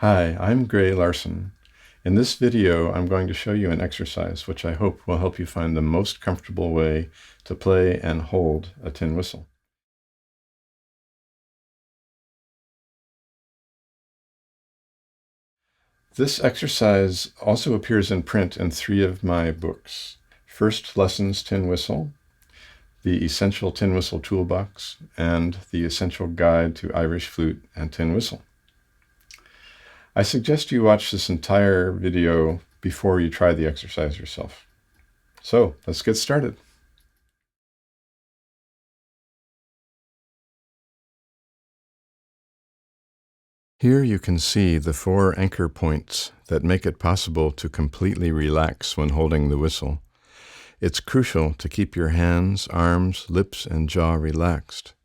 Hi, I'm Larsen. In this video, I'm going to show you an exercise which I hope will help you find the most comfortable way to play and hold a tin whistle. This exercise also appears in print in 3 of my books: First Lessons Tin Whistle, The Essential Tin Whistle Toolbox, and The Essential Guide to Irish Flute and Tin Whistle. I suggest you watch this entire video before you try the exercise yourself. So let's get started. Here you can see the 4 anchor points that make it possible to completely relax when holding the whistle. It's crucial to keep your hands, arms, lips, and jaw relaxed.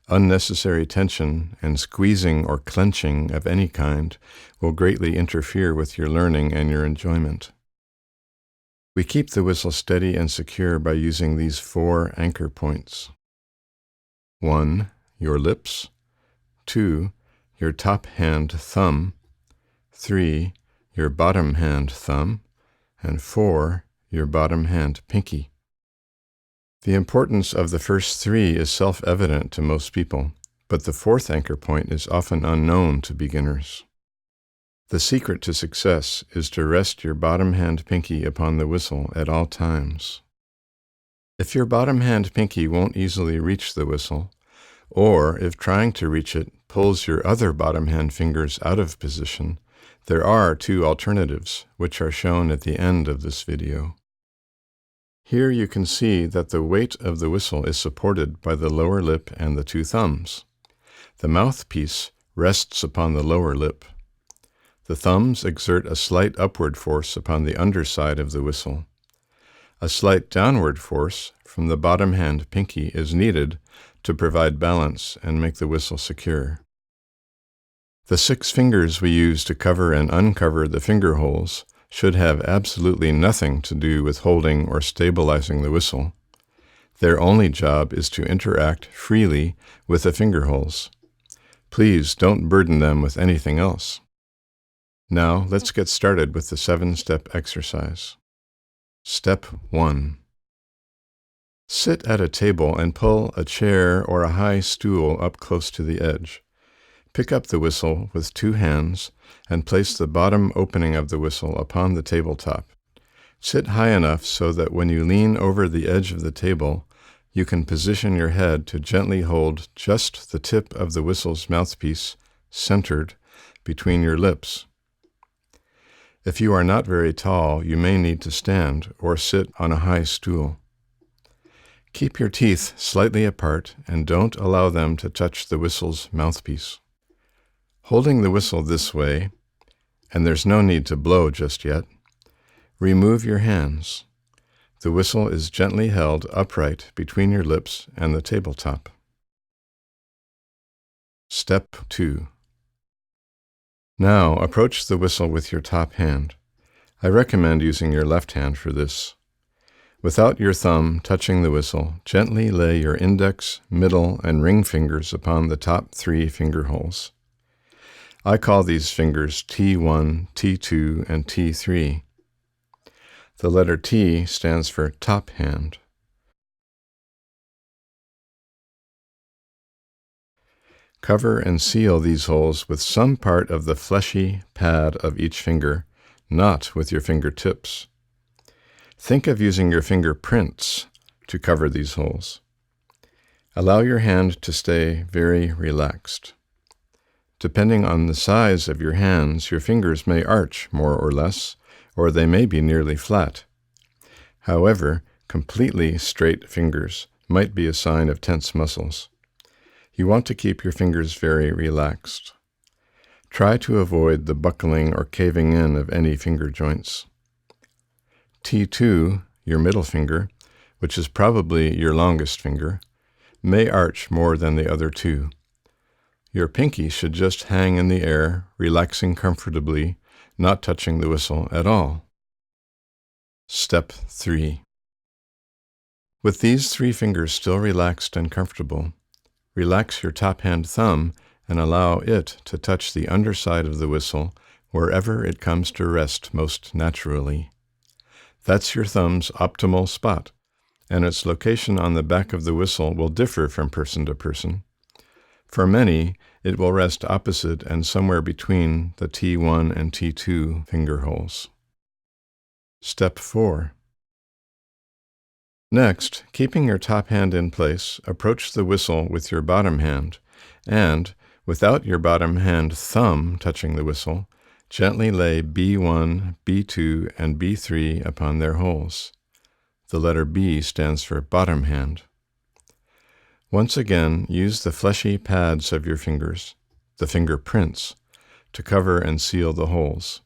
Unnecessary tension and squeezing or clenching of any kind will greatly interfere with your learning and your enjoyment. We keep the whistle steady and secure by using these 4 anchor points. 1. Your lips. 2. Your top hand thumb. 3. Your bottom hand thumb. And 4. Your bottom hand pinky. The importance of the first 3 is self-evident to most people, but the 4th anchor point is often unknown to beginners. The secret to success is to rest your bottom hand pinky upon the whistle at all times. If your bottom hand pinky won't easily reach the whistle, or if trying to reach it pulls your other bottom hand fingers out of position, there are 2 alternatives, which are shown at the end of this video. Here you can see that the weight of the whistle is supported by the lower lip and the 2 thumbs. The mouthpiece rests upon the lower lip. The thumbs exert a slight upward force upon the underside of the whistle. A slight downward force from the bottom hand pinky is needed to provide balance and make the whistle secure. The 6 fingers we use to cover and uncover the finger holes should have absolutely nothing to do with holding or stabilizing the whistle. Their only job is to interact freely with the finger holes. Please don't burden them with anything else. Now let's get started with the 7-step exercise. Step 1. Sit at a table and pull a chair or a high stool up close to the edge. Pick up the whistle with 2 hands and place the bottom opening of the whistle upon the tabletop. Sit high enough so that when you lean over the edge of the table, you can position your head to gently hold just the tip of the whistle's mouthpiece centered between your lips. If you are not very tall, you may need to stand or sit on a high stool. Keep your teeth slightly apart and don't allow them to touch the whistle's mouthpiece. Holding the whistle this way, and there's no need to blow just yet, remove your hands. The whistle is gently held upright between your lips and the tabletop. Step 2. Now approach the whistle with your top hand. I recommend using your left hand for this. Without your thumb touching the whistle, gently lay your index, middle, and ring fingers upon the top 3 finger holes. I call these fingers T1, T2, and T3. The letter T stands for top hand. Cover and seal these holes with some part of the fleshy pad of each finger, not with your fingertips. Think of using your fingerprints to cover these holes. Allow your hand to stay very relaxed. Depending on the size of your hands, your fingers may arch more or less, or they may be nearly flat. However, completely straight fingers might be a sign of tense muscles. You want to keep your fingers very relaxed. Try to avoid the buckling or caving in of any finger joints. T2, your middle finger, which is probably your longest finger, may arch more than the other 2. Your pinky should just hang in the air, relaxing comfortably, not touching the whistle at all. Step 3. With these 3 fingers still relaxed and comfortable, relax your top hand thumb and allow it to touch the underside of the whistle wherever it comes to rest most naturally. That's your thumb's optimal spot, and its location on the back of the whistle will differ from person to person. For many, it will rest opposite and somewhere between the T1 and T2 finger holes. Step 4. Next, keeping your top hand in place, approach the whistle with your bottom hand, and, without your bottom hand thumb touching the whistle, gently lay B1, B2, and B3 upon their holes. The letter B stands for bottom hand. Once again, use the fleshy pads of your fingers, the fingerprints, to cover and seal the holes.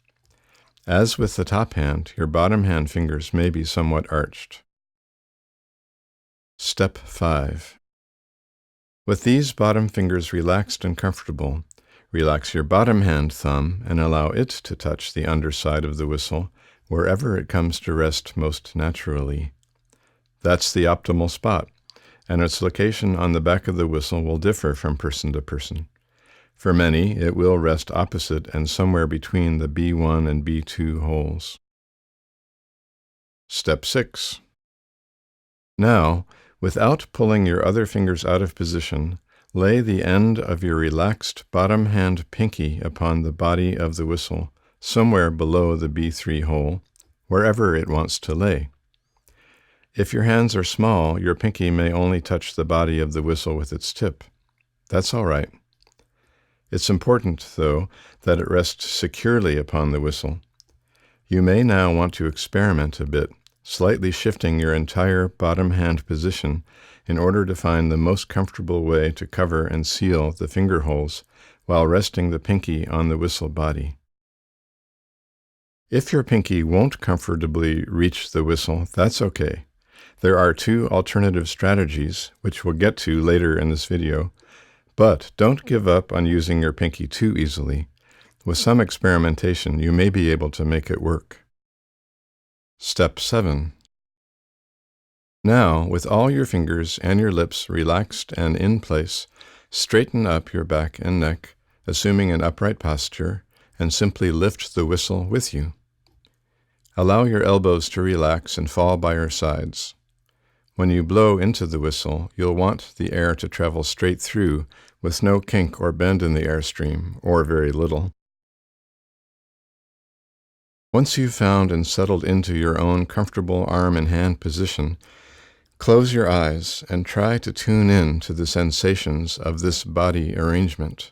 As with the top hand, your bottom hand fingers may be somewhat arched. Step 5. With these bottom fingers relaxed and comfortable, relax your bottom hand thumb and allow it to touch the underside of the whistle wherever it comes to rest most naturally. That's the optimal spot, and its location on the back of the whistle will differ from person to person. For many, it will rest opposite and somewhere between the B1 and B2 holes. Step 6. Now, without pulling your other fingers out of position, lay the end of your relaxed bottom hand pinky upon the body of the whistle, somewhere below the B3 hole, wherever it wants to lay. If your hands are small, your pinky may only touch the body of the whistle with its tip. That's all right. It's important, though, that it rests securely upon the whistle. You may now want to experiment a bit, slightly shifting your entire bottom hand position in order to find the most comfortable way to cover and seal the finger holes while resting the pinky on the whistle body. If your pinky won't comfortably reach the whistle, that's okay. There are 2 alternative strategies, which we'll get to later in this video, but don't give up on using your pinky too easily. With some experimentation, you may be able to make it work. Step 7. Now, with all your fingers and your lips relaxed and in place, straighten up your back and neck, assuming an upright posture, and simply lift the whistle with you. Allow your elbows to relax and fall by your sides. When you blow into the whistle, you'll want the air to travel straight through with no kink or bend in the airstream, or very little. Once you've found and settled into your own comfortable arm and hand position, close your eyes and try to tune in to the sensations of this body arrangement.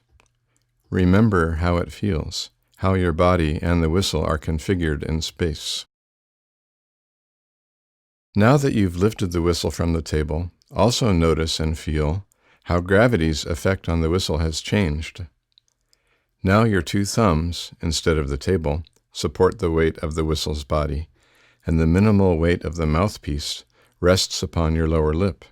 Remember how it feels, how your body and the whistle are configured in space. Now that you've lifted the whistle from the table, also notice and feel how gravity's effect on the whistle has changed. Now your 2 thumbs, instead of the table, support the weight of the whistle's body, and the minimal weight of the mouthpiece rests upon your lower lip.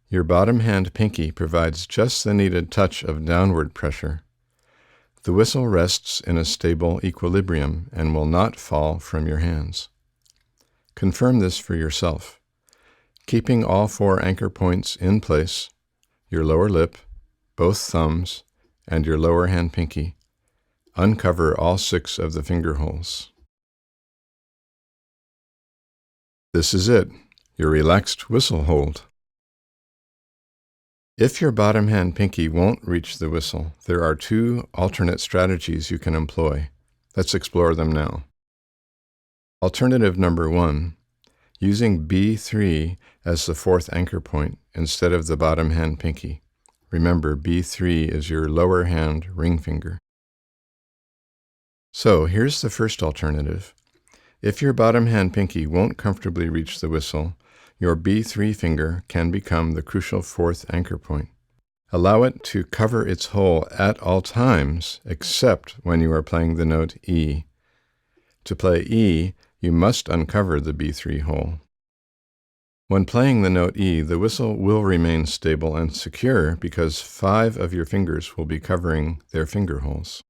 Your bottom hand pinky provides just the needed touch of downward pressure. The whistle rests in a stable equilibrium and will not fall from your hands. Confirm this for yourself. Keeping all 4 anchor points in place, your lower lip, both thumbs, and your lower hand pinky, uncover all 6 of the finger holes. This is it, your relaxed whistle hold. If your bottom hand pinky won't reach the whistle, there are 2 alternate strategies you can employ. Let's explore them now. Alternative number 1, using B3 as the 4th anchor point instead of the bottom hand pinky. Remember, B3 is your lower hand ring finger. So here's the first alternative. If your bottom hand pinky won't comfortably reach the whistle, your B3 finger can become the crucial 4th anchor point. Allow it to cover its hole at all times except when you are playing the note E. To play E, you must uncover the B3 hole. When playing the note E, the whistle will remain stable and secure because 5 of your fingers will be covering their finger holes.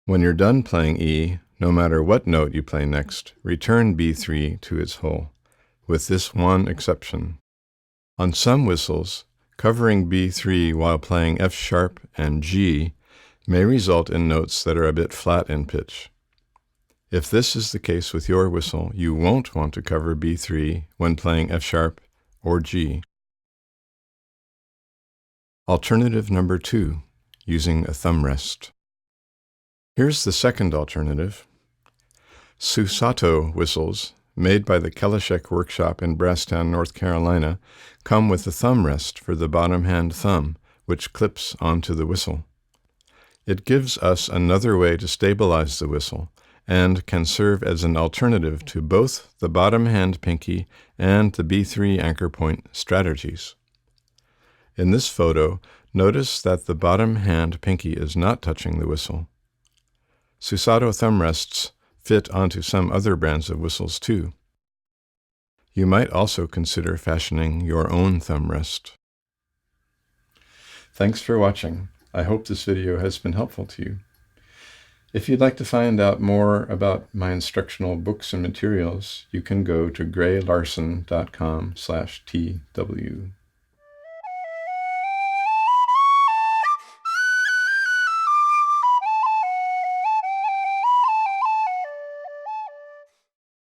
When you're done playing E, no matter what note you play next, return B3 to its hole, with this one exception. On some whistles, Covering B3 while playing F sharp and G may result in notes that are a bit flat in pitch. If this is the case with your whistle, you won't want to cover B3 when playing F sharp or G. Alternative number 2, using a thumb rest. Here's the second alternative. Susato whistles, made by the Kelishek Workshop in Brasstown, North Carolina, come with a thumb rest for the bottom hand thumb, which clips onto the whistle. It gives us another way to stabilize the whistle, and can serve as an alternative to both the bottom hand pinky and the B3 anchor point strategies. In this photo, notice that the bottom hand pinky is not touching the whistle. Susato thumb rests fit onto some other brands of whistles too. You might also consider fashioning your own thumb rest. Thanks for watching. I hope this video has been helpful to you. If you'd like to find out more about my instructional books and materials, you can go to graylarsen.com/TW.